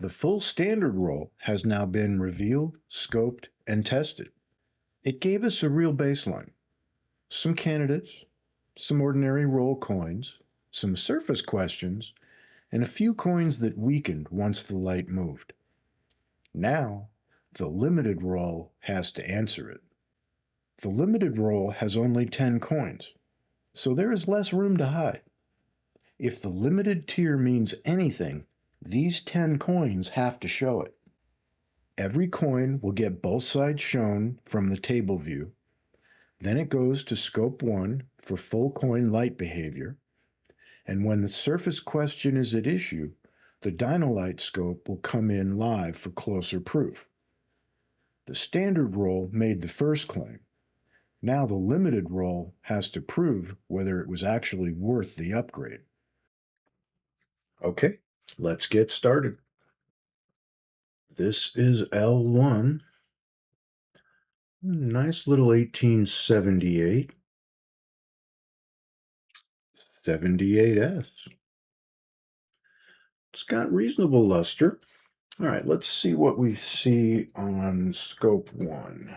The full standard roll has now been revealed, scoped, and tested. It gave us a real baseline. Some candidates, some ordinary roll coins, some surface questions, and a few coins that weakened once the light moved. Now, the limited roll has to answer it. The limited roll has only 10 coins, so there is less room to hide. If the limited tier means anything, these 10 coins have to show it. Every coin will get both sides shown from the table view. Then it goes to scope 1 for full coin light behavior. And when the surface question is at issue, the Dino-Lite scope will come in live for closer proof. The standard roll made the first claim. Now the limited roll has to prove whether it was actually worth the upgrade. Okay, let's get started. This is L1. Nice little 1878. 78S. It's got reasonable luster. All right, let's see what we see on scope 1.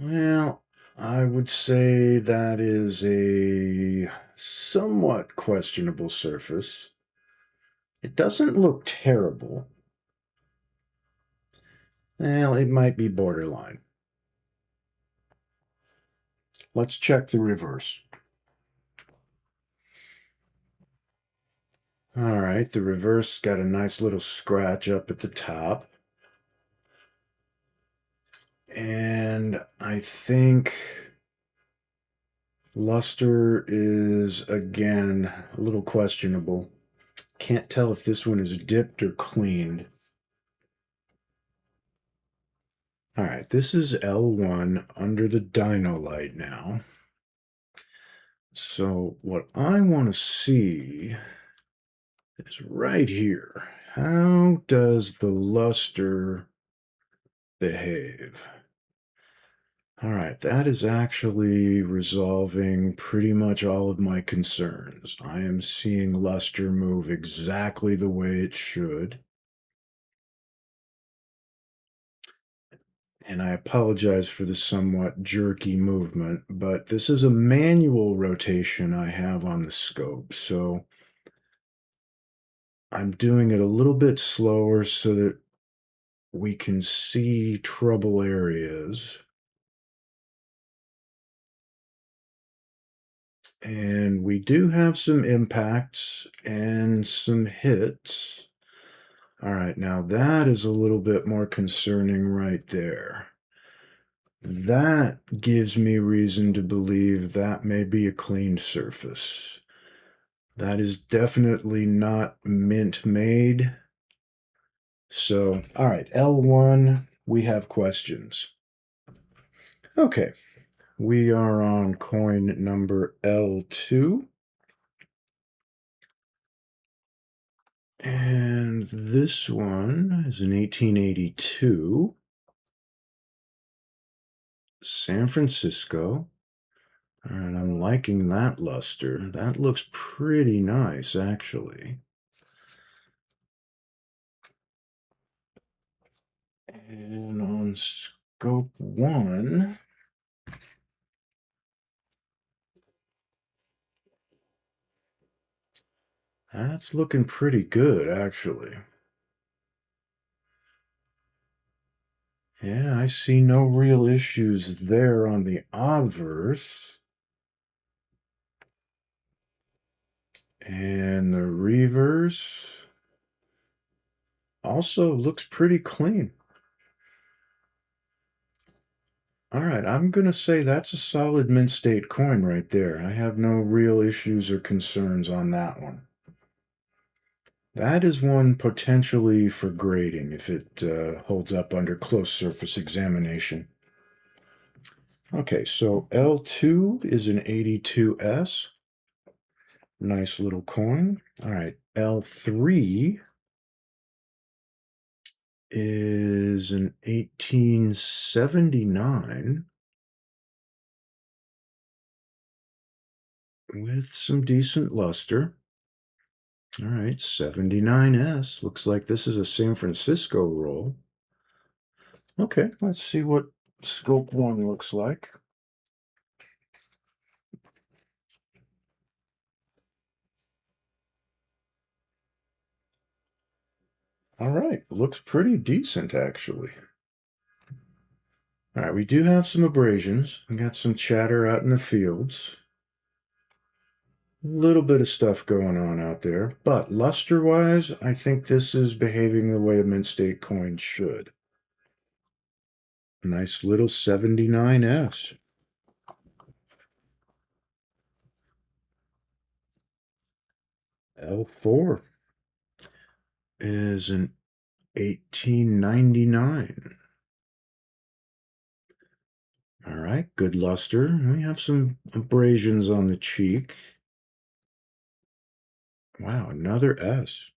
Well, I would say that is a somewhat questionable surface. It doesn't look terrible. Well, it might be borderline. Let's check the reverse. All right, the reverse got a nice little scratch up at the top. And I think luster is, again, a little questionable. Can't tell if this one is dipped or cleaned. All right, this is L1 under the Dino-Lite now. So what I want to see is right here. How does the luster behave? All right, that is actually resolving pretty much all of my concerns. I am seeing luster move exactly the way it should. And I apologize for the somewhat jerky movement, but this is a manual rotation I have on the scope, so I'm doing it a little bit slower so that we can see trouble areas. And we do have some impacts and some hits. All right, now that is a little bit more concerning right there. That gives me reason to believe that may be a cleaned surface. That is definitely not mint made. So, all right, L1, we have questions. Okay, we are on coin number L2. And this one is an 1882. San Francisco. All right, I'm liking that luster. That looks pretty nice, actually. And on scope 1, that's looking pretty good, actually. Yeah, I see no real issues there on the obverse. And the reverse also looks pretty clean. All right, I'm going to say that's a solid mint state coin right there. I have no real issues or concerns on that one. That is one potentially for grading if it holds up under close surface examination. Okay, so L2 is an 82S. Nice little coin. All right, L3 is an 1879 with some decent luster. All right, 79S. Looks like this is a San Francisco roll. Okay, let's see what scope 1 looks like. All right, looks pretty decent actually. All right, we do have some abrasions. We got some chatter out in the fields. A little bit of stuff going on out there, but luster-wise, I think this is behaving the way a mint state coin should. Nice little 79S. L4 is an 1899. All right, good luster. We have some abrasions on the cheek. Wow, another S.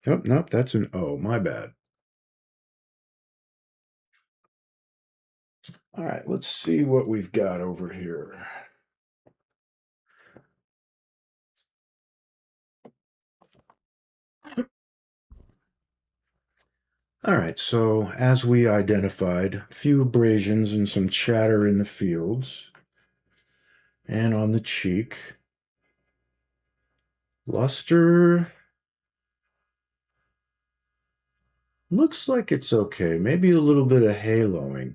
Oh, nope, that's an O. My bad. All right, let's see what we've got over here. All right, so as we identified, a few abrasions and some chatter in the fields and on the cheek. Luster looks like it's okay. Maybe a little bit of haloing.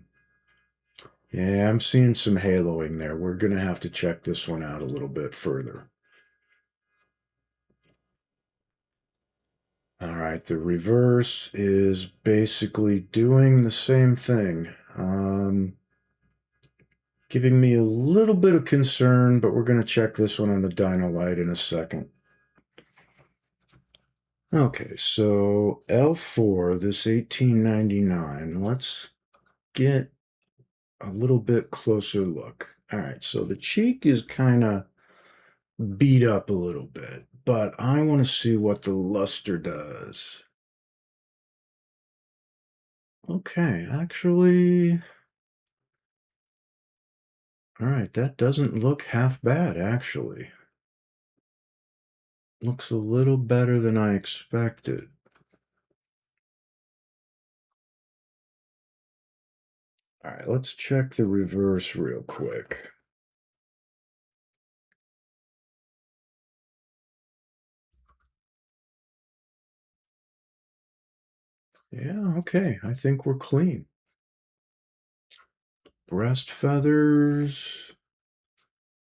Yeah, I'm seeing some haloing there. We're going to have to check this one out a little bit further. All right, the reverse is basically doing the same thing. Giving me a little bit of concern, but we're going to check this one on the Dino-Lite in a second. Okay, so L4, this 1899. Let's get a little bit closer look. All right, so the cheek is kind of beat up a little bit, but I want to see what the luster does. Okay, actually, all right, that doesn't look half bad, actually. Looks a little better than I expected. All right, let's check the reverse real quick. Yeah, okay, I think we're clean. Breast feathers.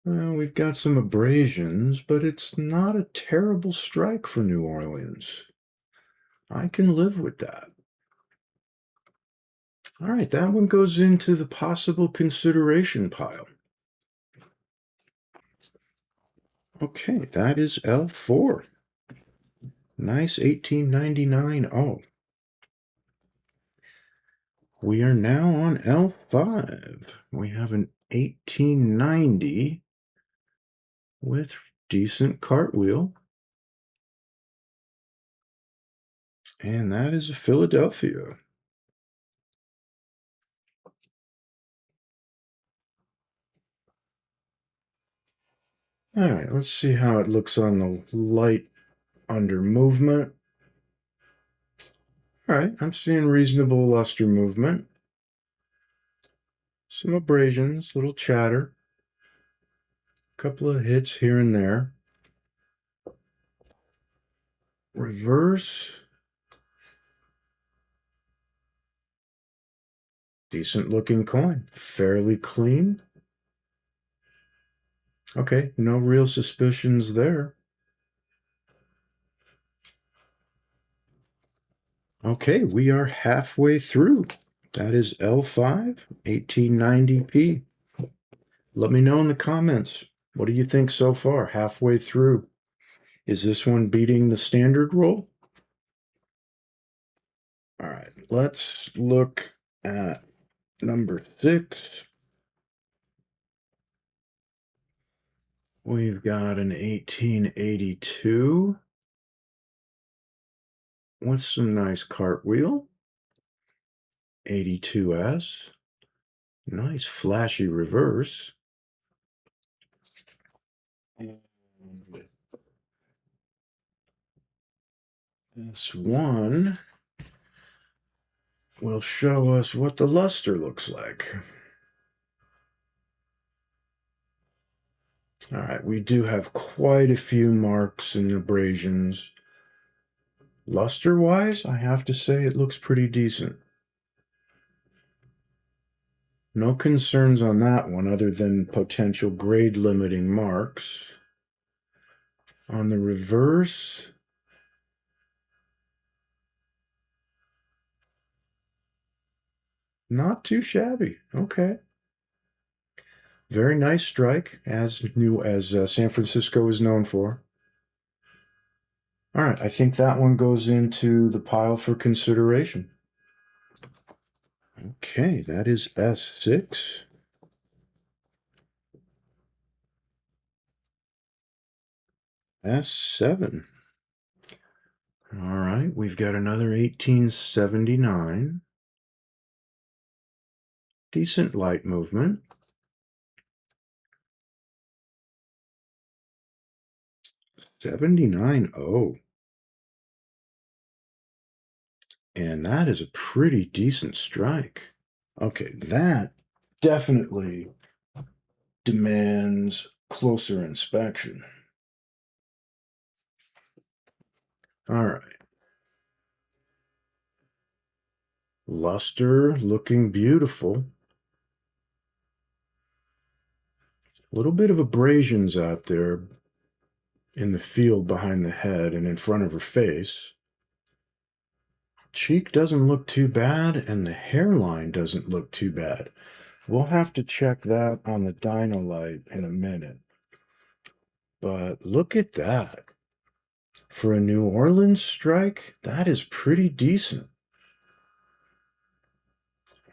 Well, we've got some abrasions, but it's not a terrible strike for New Orleans. I can live with that. All right, that one goes into the possible consideration pile. Okay, that is L4. Nice 1899. Oh, we are now on L5. We have an 1890 with decent cartwheel. And that is a Philadelphia. All right, let's see how it looks on the light under movement. All right, I'm seeing reasonable luster movement. Some abrasions, little chatter. A couple of hits here and there. Reverse. Decent looking coin. Fairly clean. Okay, no real suspicions there. Okay, we are halfway through. That is L5, 1890p. Let me know in the comments. What do you think so far? Halfway through. Is this one beating the standard roll? All right, let's look at number 6. We've got an 1882 with some nice cartwheel. 82S. Nice flashy reverse. And S1 will show us what the luster looks like. All right, we do have quite a few marks and abrasions. Luster-wise, I have to say it looks pretty decent. No concerns on that one other than potential grade limiting marks. On the reverse, not too shabby. Okay. Very nice strike, as new as San Francisco is known for. All right, I think that one goes into the pile for consideration. Okay, that is S6. S7. All right, we've got another 1879. Decent light movement. 79.0. And that is a pretty decent strike. Okay, that definitely demands closer inspection. All right. Luster looking beautiful. A little bit of abrasions out there in the field behind the head and in front of her face. Cheek doesn't look too bad, and the hairline doesn't look too bad. We'll have to check that on the Dino-Lite in a minute. But look at that. For a New Orleans strike, that is pretty decent.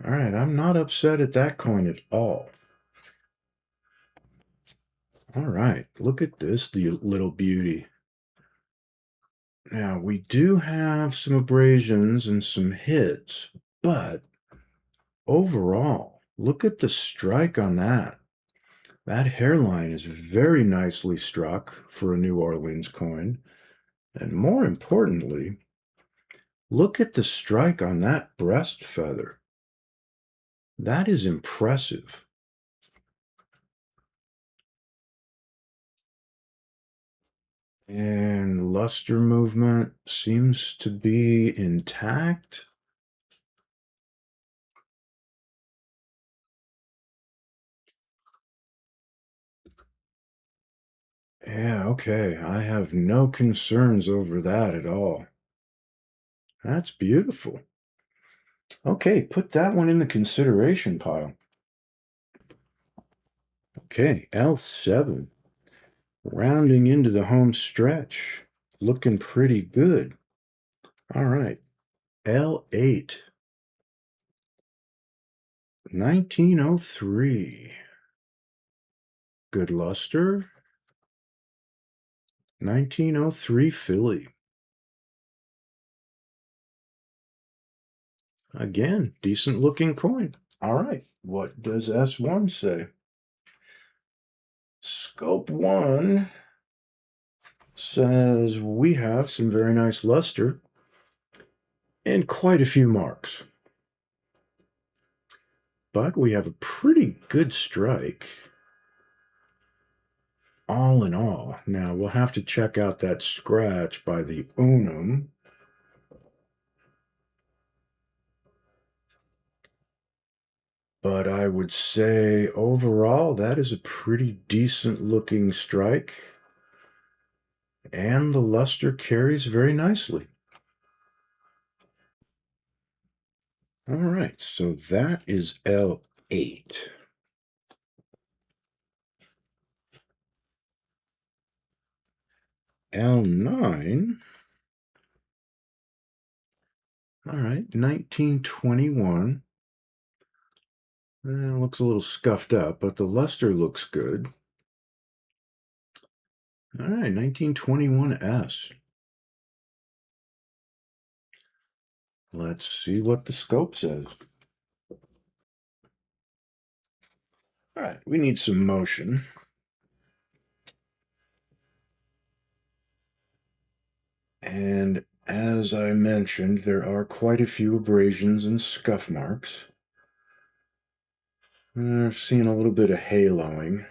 All right, I'm not upset at that coin at all. All right, look at this, the little beauty. Now, we do have some abrasions and some hits, but overall, look at the strike on that. That hairline is very nicely struck for a New Orleans coin. And more importantly, look at the strike on that breast feather. That is impressive. And luster movement seems to be intact. Yeah, okay. I have no concerns over that at all. That's beautiful. Okay, put that one in the consideration pile. Okay, L7. Rounding into the home stretch. Looking pretty good. All right. L8. 1903. Good luster. 1903 Philly. Again, decent looking coin. All right. What does S1 say? Scope 1 says we have some very nice luster and quite a few marks. But we have a pretty good strike. All in all. Now, we'll have to check out that scratch by the unum. But I would say overall, that is a pretty decent looking strike. And the luster carries very nicely. All right, so that is L8. L9. All right, 1921. Looks a little scuffed up, but the luster looks good. All right, 1921S. Let's see what the scope says. All right, we need some motion. And as I mentioned, there are quite a few abrasions and scuff marks. I've seen a little bit of haloing.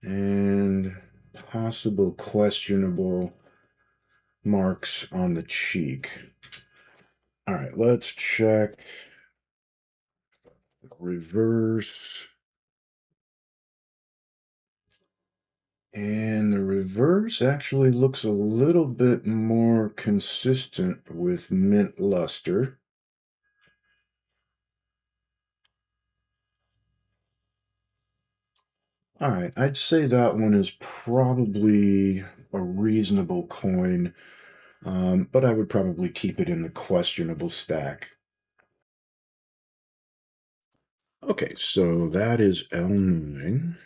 And possible questionable marks on the cheek. All right, let's check reverse. And the reverse actually looks a little bit more consistent with mint luster. All right, I'd say that one is probably a reasonable coin, but I would probably keep it in the questionable stack. Okay, so that is L9.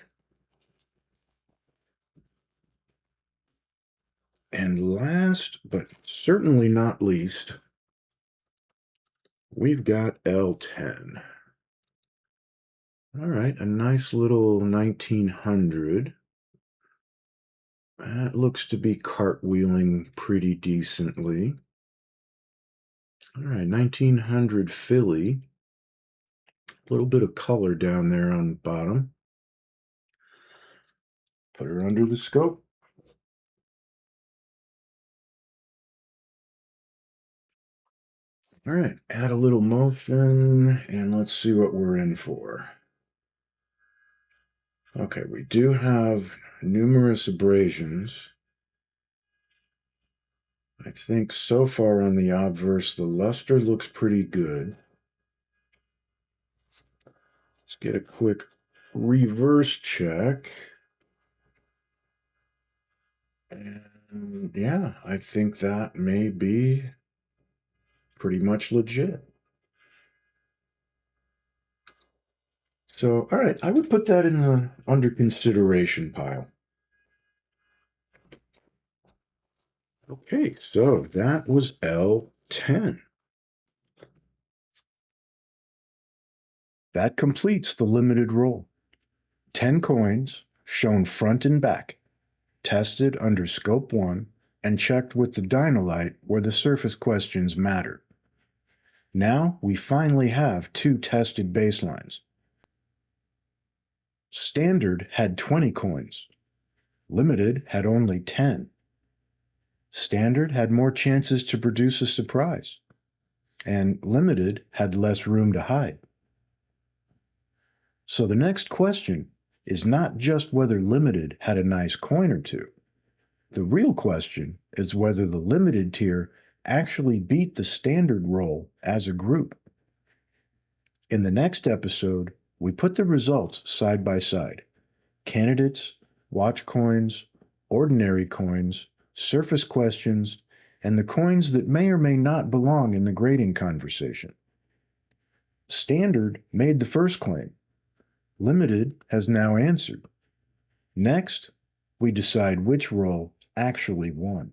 And last, but certainly not least, we've got L10. All right, a nice little 1900. That looks to be cartwheeling pretty decently. All right, 1900 Philly. A little bit of color down there on the bottom. Put her under the scope. All right, add a little motion, and let's see what we're in for. Okay, we do have numerous abrasions. I think so far on the obverse, the luster looks pretty good. Let's get a quick reverse check. And yeah, I think that may be pretty much legit. So, all right, I would put that in the under consideration pile. Okay, so that was L10. That completes the limited roll. 10 coins, shown front and back, tested under Scope 1, and checked with the Dino-Lite where the surface questions matter. Now we finally have two tested baselines. Standard had 20 coins. Limited had only 10. Standard had more chances to produce a surprise, and Limited had less room to hide. So the next question is not just whether Limited had a nice coin or two. The real question is whether the Limited tier actually beat the Standard roll as a group. In the next episode, we put the results side by side. Candidates, watch coins, ordinary coins, surface questions, and the coins that may or may not belong in the grading conversation. Standard made the first claim. Limited has now answered. Next, we decide which roll actually won.